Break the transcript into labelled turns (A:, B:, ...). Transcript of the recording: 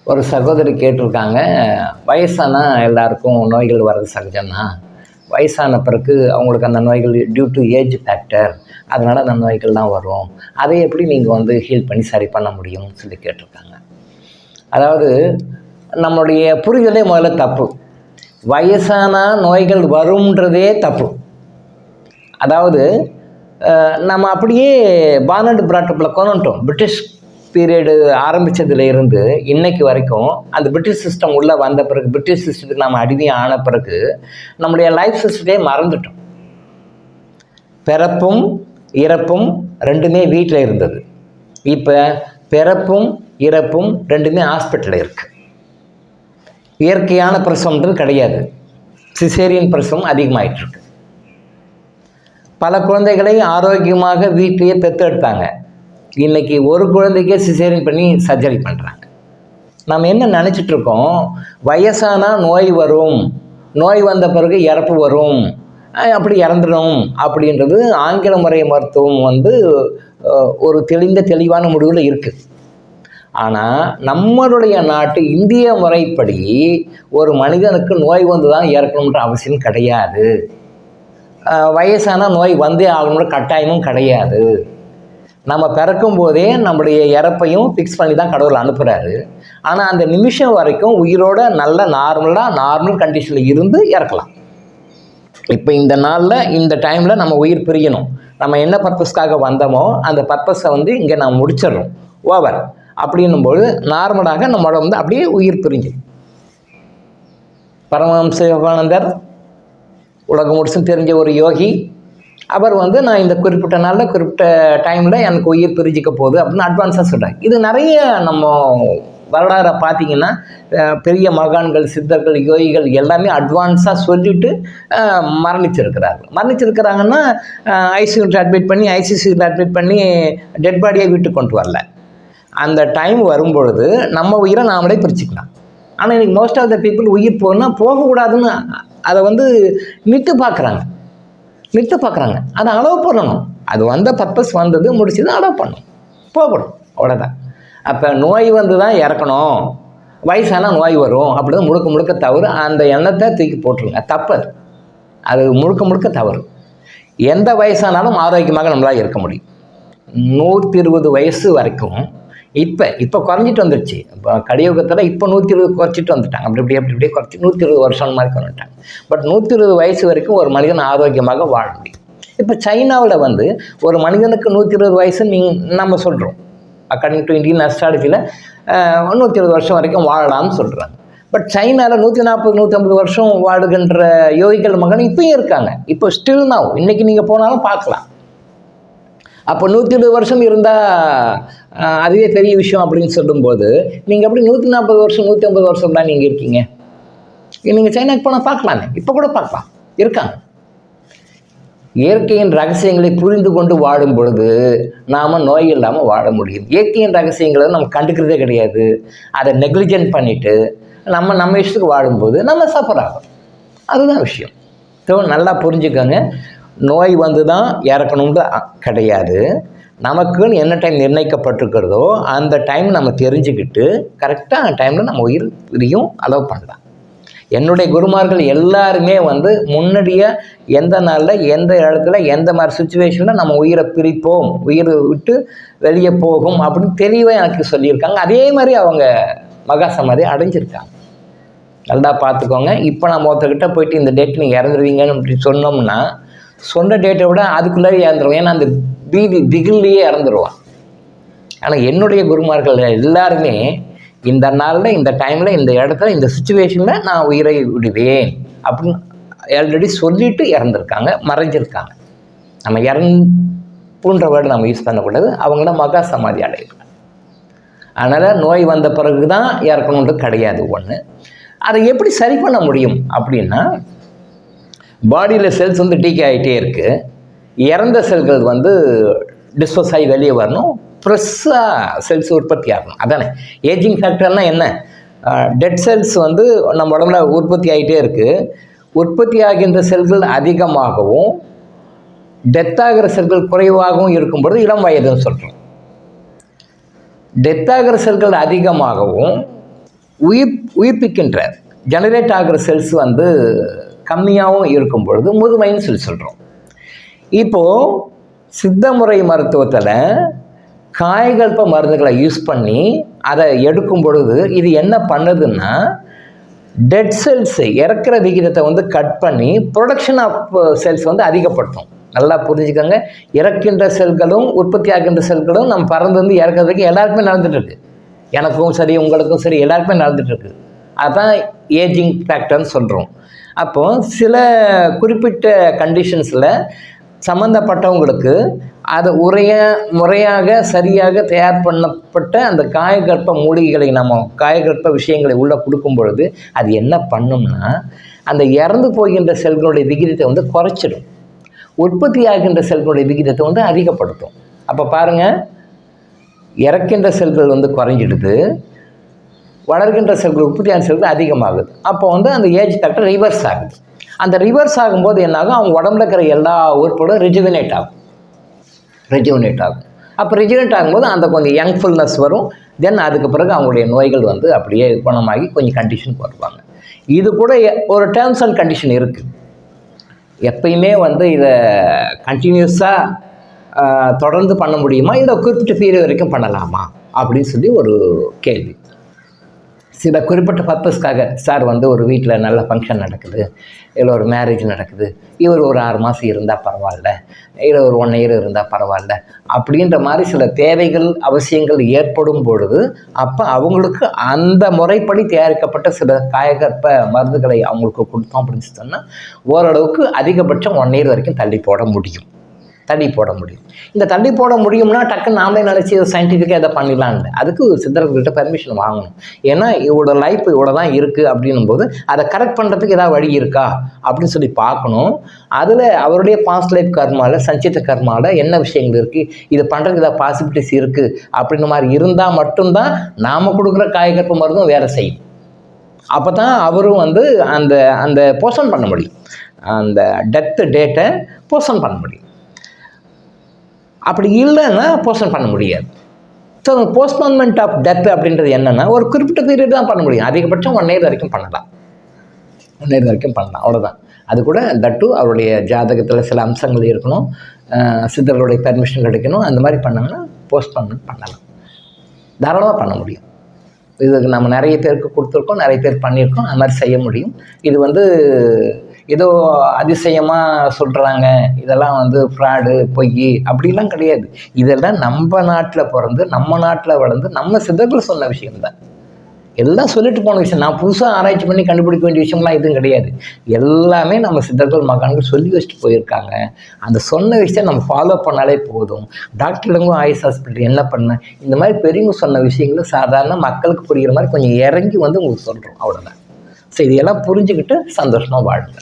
A: ஒரு சகோதரி கேட்டிருக்காங்க, வயசானா எல்லாருக்கும் நோய்கள் வர்றது சகஜம்தான். வயசான பிறகு அவங்களுக்கு அந்த நோய்கள் டியூ டு ஏஜ் ஃபேக்டர், அதனால் அந்த நோய்கள்லாம் வரும். அதை எப்படி நீங்கள் வந்து ஹீல் பண்ணி சரி பண்ண முடியும்னு சொல்லி கேட்டிருக்காங்க. அதாவது நம்மளுடைய புரிதலே முதல்ல தப்பு. வயசானா நோய்கள் வரும்ன்றதே தப்பு. அதாவது நம்ம அப்படியே பானட் பிராட்டப்பில் கொண்டுட்டோம். பிரிட்டிஷ் பீரியடு ஆரம்பித்ததுலேருந்து இன்னைக்கு வரைக்கும் அந்த பிரிட்டிஷ் சிஸ்டம் உள்ளே வந்த பிறகு, பிரிட்டிஷ் சிஸ்டத்துக்கு நம்ம அடிமையாக ஆன பிறகு நம்முடைய லைஃப் சிஸ்டத்தையே மறந்துட்டோம். பிறப்பும் இறப்பும் ரெண்டுமே வீட்டில் இருந்தது. இப்போ பிறப்பும் இறப்பும் ரெண்டுமே ஹாஸ்பிட்டலில் இருக்குது. இயற்கையான பிரசவம்ன்றது கிடையாது. சிசேரியன் பிரசவம் அதிகமாகிட்டுருக்கு. பல குழந்தைகளை ஆரோக்கியமாக வீட்டிலேயே பெற்றெடுத்தாங்க. இன்றைக்கி ஒரு குழந்தைக்கே சிசேரியன் பண்ணி சர்ஜரி பண்ணுறாங்க. நம்ம என்ன நினச்சிட்ருக்கோம், வயசானால் நோய் வரும், நோய் வந்த பிறகு இறப்பு வரும், அப்படி இறந்துடும் அப்படின்றது ஆங்கில முறை மருத்துவம் வந்து ஒரு தெளிவான முடிவில் இருக்குது. ஆனால் நம்மளுடைய நாட்டு இந்திய முறைப்படி ஒரு மனிதனுக்கு நோய் வந்து தான் இறக்கணுன்ற அவசியம் கிடையாது. வயசானால் நோய் வந்தே ஆகணுன்ற கட்டாயமும் கிடையாது. நம்ம பிறக்கும் போதே நம்முடைய இறப்பையும் ஃபிக்ஸ் பண்ணி தான் கடவுள் அனுப்புகிறாரு. ஆனால் அந்த நிமிஷம் வரைக்கும் உயிரோட நல்ல நார்மல் கண்டிஷனில் இருந்து இறக்கலாம். இப்போ இந்த நாளில் இந்த டைமில் நம்ம உயிர் பிரியணும். நம்ம என்ன பர்பஸ்க்காக வந்தோமோ அந்த பர்பஸை வந்து இங்கே நம்ம முடிச்சிடறோம், ஓவர் அப்படின்னும்போது நார்மலாக நம்மளோட வந்து அப்படியே உயிர் பிரிஞ்சு. பரமஹம்ச யோகானந்தர் உலகம் முழுசும் தெரிஞ்ச ஒரு யோகி, அவர் வந்து நான் இந்த குறிப்பிட்ட நாளில் குறிப்பிட்ட டைமில் எனக்கு உயிர் பிரிஞ்சிக்க போகுது அப்படின்னு அட்வான்ஸாக சொல்கிறாங்க. இது நிறைய நம்ம வரலாறை பார்த்தீங்கன்னா பெரிய மகான்கள், சித்தர்கள், யோகிகள் எல்லாமே அட்வான்ஸாக சொல்லிவிட்டு மரணிச்சிருக்கிறாங்கன்னா ஐசியூவில் அட்மிட் பண்ணி டெட் பாடியை வீட்டுக்கு கொண்டு வரல. அந்த டைம் வரும்பொழுது நம்ம உயிரை நாமளே பிரிச்சுக்கலாம். ஆனால் இன்றைக்கி மோஸ்ட் ஆஃப் த பீப்புள் உயிர் போகக்கூடாதுன்னு அதை வந்து நிட்டு பார்க்குறாங்க. அதை அலோவ் பண்ணணும். அது வந்த பர்பஸ் வந்தது, முடிச்சது, அலோவ் பண்ணணும், போகணும், அவ்வளோதான். அப்போ நோய் வந்து தான் இறக்கணும், வயசானால் நோய் வரும் அப்படின்னு முழுக்க தவறு. அந்த எண்ணத்தை தூக்கி போட்டுருங்க, தப்பு. அது முழுக்க தவறு. எந்த வயசானாலும் ஆரோக்கியமாக நம்மளால் இருக்க முடியும். 120 வயசு வரைக்கும் இப்போ குறைஞ்சிட்டு வந்துடுச்சு. இப்போ கலியுகத்தில் இப்போ 120 குறைச்சிட்டு வந்துட்டாங்க. அப்படி குறைச்சி 120 வருஷம் மாதிரி கொண்டுட்டாங்க. பட் 120 வயசு வரைக்கும் ஒரு மனிதன் ஆரோக்கியமாக வாழ முடியும். இப்போ சைனாவில் வந்து ஒரு மனிதனுக்கு 120 வயசு நம்ம சொல்கிறோம். அக்கார்டிங் டு இந்தியன் அஸ்ட்ராலஜியில் 120 வருஷம் வரைக்கும் வாழலாம்னு சொல்கிறாங்க. பட் சைனாவில் 140, 150 வருஷம் வாழுகின்ற யோகிகள் மகன் இப்பயும் இருக்காங்க. இப்போ ஸ்டில் now இன்றைக்கி நீங்கள் போனாலும் பார்க்கலாம். அப்போ 120 வருஷம் இருந்தால் அதுவே பெரிய விஷயம் அப்படின்னு சொல்லும்போது, நீங்கள் அப்படி 140 வருஷம் 150 வருஷம் தான் நீங்கள் இருக்கீங்க. நீங்கள் சைனாக்கு போனால் பார்க்கலாமே, இப்போ கூட பார்க்கலாம், இருக்காங்க. இயற்கையின் ரகசியங்களை புரிந்து கொண்டு வாடும் பொழுது நாம் நோய் இல்லாமல் வாழ முடியும். இயற்கையின் ரகசியங்களை நம்ம கண்டுக்கிறதே கிடையாது. அதை நெக்லிஜென்ட் பண்ணிவிட்டு நம்ம இஷ்டத்துக்கு வாழும்போது நம்ம சஃபர் ஆகும். அதுதான் விஷயம். ஸோ நல்லா புரிஞ்சுக்கோங்க. நோய் வந்து தான் இறக்கணும்னு கிடையாது. நமக்குன்னு என்ன டைம் நிர்ணயிக்கப்பட்டிருக்கிறதோ அந்த டைம் நம்ம தெரிஞ்சுக்கிட்டு கரெக்டாக அந்த டைமில் நம்ம உயிர் பிரியும் அலோவ் பண்ணலாம். என்னுடைய குருமார்கள் எல்லாருமே வந்து முன்னாடியே எந்த நாளில் எந்த இடத்துல எந்த மாதிரி சுச்சுவேஷனில் நம்ம உயிரை பிரிப்போம், உயிரை விட்டு வெளியே போகும் அப்படின்னு தெளிவாக எனக்கு சொல்லியிருக்காங்க. அதே மாதிரி அவங்க மகா சமாதி அடைஞ்சிருக்காங்க. நல்லா பார்த்துக்கோங்க. இப்போ நம்ம ஒருத்தர்கிட்ட போயிட்டு இந்த டேட் நீங்கள் இறந்துருவீங்கன்னு அப்படி சொன்னோம்னா சொன்ன டேட்டை விட அதுக்குள்ளே இறந்துருவோம். ஏன்னா அந்த திகில்லையே இறந்துருவான். ஆனால் என்னுடைய குருமார்கள் எல்லாருமே இந்த நாளில் இந்த டைமில் இந்த இடத்துல இந்த சுச்சுவேஷனில் நான் உயிரை விடுவேன் அப்படின்னு ஆல்ரெடி சொல்லிட்டு இறந்துருக்காங்க, மறைஞ்சிருக்காங்க. நம்ம இறப்புன்ற வேர்டு நம்ம யூஸ் பண்ணக்கூடாது. அவங்கள மகா சமாதி அடையிறாங்க. அதனால் நோய் வந்த பிறகு தான் இறக்கணுன்றது கிடையாது. ஒன்று, அதை எப்படி சரி பண்ண முடியும் அப்படின்னா, பாடியில் செல்ஸ் வந்து டீக்கே ஆகிட்டே இருக்குது. இறந்த செல்கள் வந்து டிஸ்போஸ் ஆகி வெளியே வரணும், ஃப்ரெஷ்ஷாக செல்ஸ் உற்பத்தி ஆகணும். அதானே ஏஜிங் ஃபேக்டர்னால் என்ன? டெட் செல்ஸ் வந்து நம்ம உடம்புல உற்பத்தி ஆகிட்டே இருக்குது. உற்பத்தி ஆகின்ற செல்கள் அதிகமாகவும் டெத் ஆகிற செல்கள் குறைவாகவும் இருக்கும்பொழுது இளம் வயதுன்னு சொல்கிறோம். டெத் ஆகிற செல்கள் அதிகமாகவும் உயிர்ப்பிக்கின்ற ஜெனரேட் ஆகிற செல்ஸ் வந்து கம்மியாகவும் இருக்கும் பொழுது முதுமைன்னு சொல்லி சொல்கிறோம். இப்போது சித்த முறை மருத்துவத்தில் காயகல்ப மருந்துகளை யூஸ் பண்ணி அதை எடுக்கும் பொழுது இது என்ன பண்ணுதுன்னா டெட் செல்ஸ் இறக்குற விகிதத்தை வந்து கட் பண்ணி ப்ரொடக்ஷன் ஆஃப் செல்ஸ் வந்து அதிகப்படுத்தும். நல்லா புரிஞ்சுக்கோங்க, இறக்கின்ற செல்களும் உற்பத்தி ஆகின்ற செல்களும் நம்ம பறந்து வந்து இறக்கிறதுக்கு எல்லாருக்குமே நடந்துகிட்ருக்கு. எனக்கும் சரி உங்களுக்கும் சரி எல்லாருக்குமே நடந்துகிட்ருக்கு. அதுதான் ஏஜிங் ஃபேக்டர்னு சொல்கிறோம். அப்போது சில குறிப்பிட்ட கண்டிஷன்ஸில் சம்மந்தப்பட்டவங்களுக்கு அதை முறையாக சரியாக தயார் பண்ணப்பட்ட அந்த காயகல்ப மூலிகைகளை நம்ம காயகல்ப விஷயங்களை உள்ளே கொடுக்கும் பொழுது அது என்ன பண்ணும்னா அந்த இறந்து போகின்ற செல்களுடைய விகிதத்தை வந்து குறைச்சிடும், உற்பத்தி ஆகின்ற செல்களுடைய விகிதத்தை வந்து அதிகப்படுத்தும். அப்போ பாருங்கள், இறக்கின்ற செல்கள் வந்து குறைஞ்சிடுது, வளர்கின்ற செல்கள் உற்பத்தியான செல்கள் அதிகமாகுது. அப்போ வந்து அந்த ஏஜ் ஃபேக்டர் ரிவர்ஸ் ஆகுது. அந்த ரிவர்ஸ் ஆகும்போது என்னாகும், அவங்க உடம்புல இருக்கிற எல்லா உறுப்புகளும் ரெஜுவினேட் ஆகும். அப்போ ரெஜுவினேட் ஆகும்போது அந்த கொஞ்சம் யங்ஃபுல்னஸ் வரும். தென் அதுக்கு பிறகு அவங்களுடைய நோய்கள் வந்து அப்படியே குணமாகி கொஞ்சம் கண்டிஷனுக்கு வருவாங்க. இது கூட ஒரு டேர்ம்ஸ் அண்ட் கண்டிஷன் இருக்குது. எப்பயுமே வந்து இதை கண்டினியூஸாக தொடர்ந்து பண்ண முடியுமா, இல்லை குறிப்பிட்ட பீரியட் வரைக்கும் பண்ணலாமா அப்படின்னு சொல்லி ஒரு கேள்வி. சில குறிப்பிட்ட பர்பஸ்க்காக சார் வந்து ஒரு வீட்டில் நல்ல ஃபங்க்ஷன் நடக்குது, இல்லை ஒரு மேரேஜ் நடக்குது, இவர் ஒரு 6 மாதம் இருந்தால் பரவாயில்ல, இல்லை ஒரு 1 இயர் இருந்தால் பரவாயில்ல அப்படின்ற மாதிரி சில தேவைகள் அவசியங்கள் ஏற்படும் பொழுது அப்போ அவங்களுக்கு அந்த முறைப்படி தயாரிக்கப்பட்ட சில காயகற்ப மருந்துகளை அவங்களுக்கு கொடுத்தோம் அப்படின்னு சொன்னால் ஓரளவுக்கு அதிகபட்சம் 1 இயர் வரைக்கும் தள்ளி போட முடியும். இந்த தள்ளி போட முடியும்னா டக்குன்னு நாமளே நினச்சி சயின்டிஃபிக்காக எதை பண்ணிடலான்னு அதுக்கு சித்தர்கள்கிட்ட பெர்மிஷன் வாங்கணும். ஏன்னா இவரோட லைஃப் இவ்வளோ தான் இருக்குது அப்படின்னும் போது அதை கரெக்ட் பண்ணுறதுக்கு ஏதாவது வழி இருக்கா அப்படின்னு சொல்லி பார்க்கணும். அதில் அவருடைய பாஸ்ட் லைஃப் கர்மாவில் சஞ்சித கர்மாவில் என்ன விஷயங்கள் இருக்குது, இது பண்ணுறதுக்கு ஏதாவது பாசிபிலிட்டிஸ் இருக்குது அப்படின்ற மாதிரி இருந்தால் மட்டும்தான் நாம் கொடுக்குற காயகற்ப மருந்தும் வேலை செய்யும். அப்போ தான் அவரும் வந்து அந்த அந்த போஸ்ட்போன் பண்ண முடியும், அந்த டெத் டேட்டை போஸ்ட்போன் பண்ண முடியும். அப்படி இல்லைன்னா போஸ்ட்போன் பண்ண முடியாது. ஸோ போஸ்ட்போன்மெண்ட் ஆஃப் டெத் அப்படின்றது என்னென்னா ஒரு குறிப்பிட்ட பீரியட் தான் பண்ண முடியும். அதிகபட்சம் 1 இயர் வரைக்கும் பண்ணலாம், அவ்வளோதான். அது கூட தட்டு அவருடைய ஜாதகத்தில் சில அம்சங்கள் இருக்கணும், சித்தர்களுடைய பெர்மிஷன் கிடைக்கணும். அந்த மாதிரி பண்ணாங்கன்னா போஸ்ட்போன்மெண்ட் பண்ணலாம், தாராளமாக பண்ண முடியும். இதுக்கு நம்ம நிறைய பேருக்கு கொடுத்துருக்கோம், நிறைய பேர் பண்ணியிருக்கோம், அந்த மாதிரி செய்ய முடியும். இது வந்து ஏதோ அதிசயமாக சொல்கிறாங்க, இதெல்லாம் வந்து ஃப்ராடு பொய் அப்படிலாம் கிடையாது. இதெல்லாம் நம்ம நாட்டில் பிறந்து நம்ம நாட்டில் வளர்ந்து நம்ம சித்தர்கள் சொன்ன விஷயம்தான். எல்லாம் சொல்லிட்டு போன விஷயம், நான் புதுசாக ஆராய்ச்சி பண்ணி கண்டுபிடிக்க வேண்டிய விஷயம்லாம் எதுவும் கிடையாது. எல்லாமே நம்ம சித்தர்கள் மகான்கள் சொல்லி வச்சுட்டு போயிருக்காங்க. அந்த சொன்ன விஷயம் நம்ம ஃபாலோ பண்ணாலே போதும். டாக்டருங்களும் ஆயுஷ் ஹாஸ்பிட்டல் என்ன பண்ண இந்த மாதிரி பெரியவங்க சொன்ன விஷயங்களும் சாதாரண மக்களுக்கு புரிகிற மாதிரி கொஞ்சம் இறங்கி வந்து உங்களுக்கு சொல்கிறோம், அவ்வளோதான். ஸோ இதையெல்லாம் புரிஞ்சுக்கிட்டு சந்தோஷமாக வாழுங்க.